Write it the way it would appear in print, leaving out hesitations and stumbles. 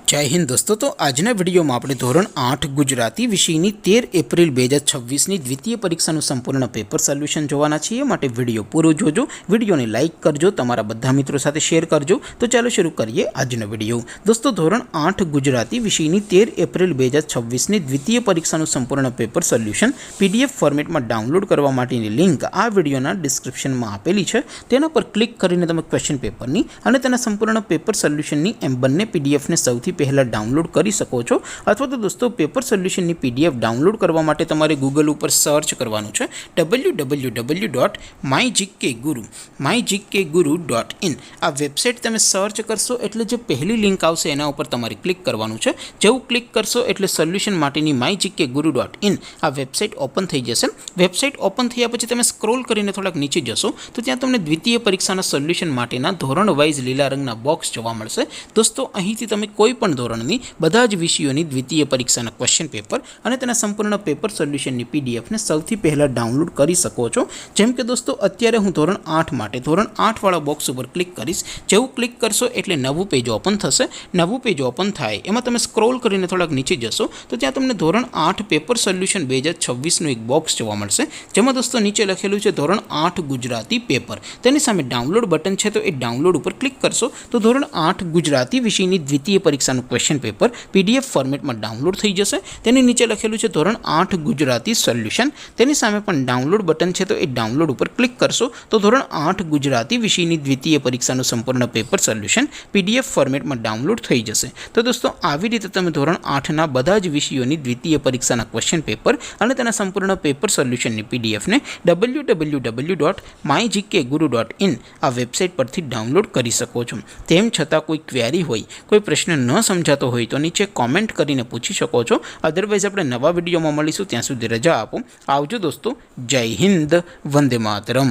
जय हिंद दोस्तों। तो आजना विडियो में आपणे धोरण 8 गुजराती विषयनी 13 एप्रिल 2026 द्वितीय परीक्षाનું संपूर्ण पेपर सोल्यूशन જોવાના છીએ। માટે વિડિયો પૂરો જોજો, વિડિયોને લાઇક કરજો, તમારા બધા મિત્રો સાથે શેર કરજો। તો ચાલો શરૂ કરીએ આજનો વિડિયો। दोस्तों ધોરણ 8 गुजराती વિષયની 13 એપ્રિલ 2026 દ્વિતીય પરીક્ષાનું સંપૂર્ણ પેપર સોલ્યુશન પીડીએફ ફોર્મેટમાં ડાઉનલોડ કરવા માટેની લિંક આ વિડિયોના ડિસ્ક્રિપ્શનમાં આપેલી છે। તેના પર ક્લિક કરીને તમે ક્વેશ્ચન પેપરની અને તેના સંપૂર્ણ પેપર સોલ્યુશનની એમ બંને પીડીએફને સૌથી पहला डाउनलॉड कर सको छो। अथवा तो दोस्तों पेपर सोल्यूशन की पीडीएफ डाउनलॉड करवा माटे तमारे गूगल पर सर्च करवानुं छे www.mygkguru.in। आ वेबसाइट तमे सर्च करशो एटले जे पहली लिंक आवशे एना उपर तमारे क्लिक करवानुं छे। जेवुं क्लिक करशो एटले सोल्यूशन माटेनी mygkguru.in आ वेबसाइट ओपन थई जशे। वेबसाइट ओपन थया पछी तमे स्क्रॉल करीने थोड़ाक नीचे जशो तो त्यां तमने द्वितीय परीक्षाना सोल्यूशन माटेना धोरण वाइज लीला रंगना बॉक्स जोवा मळशे। दोस्तों અહીંથી તમે કોઈ પણ ધોરણની બધા જ વિષયોની દ્વિતીય પરીક્ષાના ક્વેશ્ચન પેપર અને તેના સંપૂર્ણ પેપર સોલ્યુશનની પીડીએફને સૌથી પહેલાં ડાઉનલોડ કરી શકો છો। જેમ કે દોસ્તો અત્યારે હું ધોરણ 8 માટે ધોરણ 8 વાળા બોક્સ ઉપર ક્લિક કરીશ। જેવું ક્લિક કરશો એટલે નવું પેજ ઓપન થશે। નવું પેજ ઓપન થાય એમાં તમે સ્ક્રોલ કરીને થોડાક નીચે જશો તો ત્યાં તમને ધોરણ 8 પેપર સોલ્યુશન 2026નું એક બોક્સ જોવા મળશે। જેમાં દોસ્તો નીચે લખેલું છે ધોરણ 8 ગુજરાતી પેપર। તેની સામે ડાઉનલોડ બટન છે તો એ ડાઉનલોડ ઉપર ક્લિક કરશો તો ધોરણ 8 ગુજરાતી વિષયની દ્વિતીય પરીક્ષાનું ક્વેશ્ચન पेपर पीडीएफ फॉर्मेट में डाउनलॉड थई जशे। तेनी नीचे लखेलुं छे धोरण 8 गुजराती सोल्यूशन। तेनी सामे पण डाउनलॉड बटन छे तो ए डाउनलॉड पर क्लिक करशो तो धोरण 8 गुजराती विषयनी द्वितीय परीक्षाનું संपूर्ण पेपर सोल्यूशन पीडीएफ फॉर्मेट में डाउनलॉड थई जशे। तो दोस्तों આવી રીતે તમે ધોરણ 8 ના બધા જ વિષયોની દ્વિતીય પરીક્ષાના ક્વેશ્ચન પેપર અને તેના સંપૂર્ણ પેપર સોલ્યુશનની પીડીએફ ને www.mygkguru.in આ વેબસાઇટ પરથી ડાઉનલોડ કરી શકો છો। તેમ છતાં કોઈ ક્વેરી હોય, કોઈ પ્રશ્ન ન समझातो हो तो नीचे कॉमेंट करीने पूछी सको छो। अदरवाइज अपने नवा विडियो में मळीशुं, त्यां सुधी रजा आपो। आवजो दोस्तों। जय हिंद, वंदे मातरम।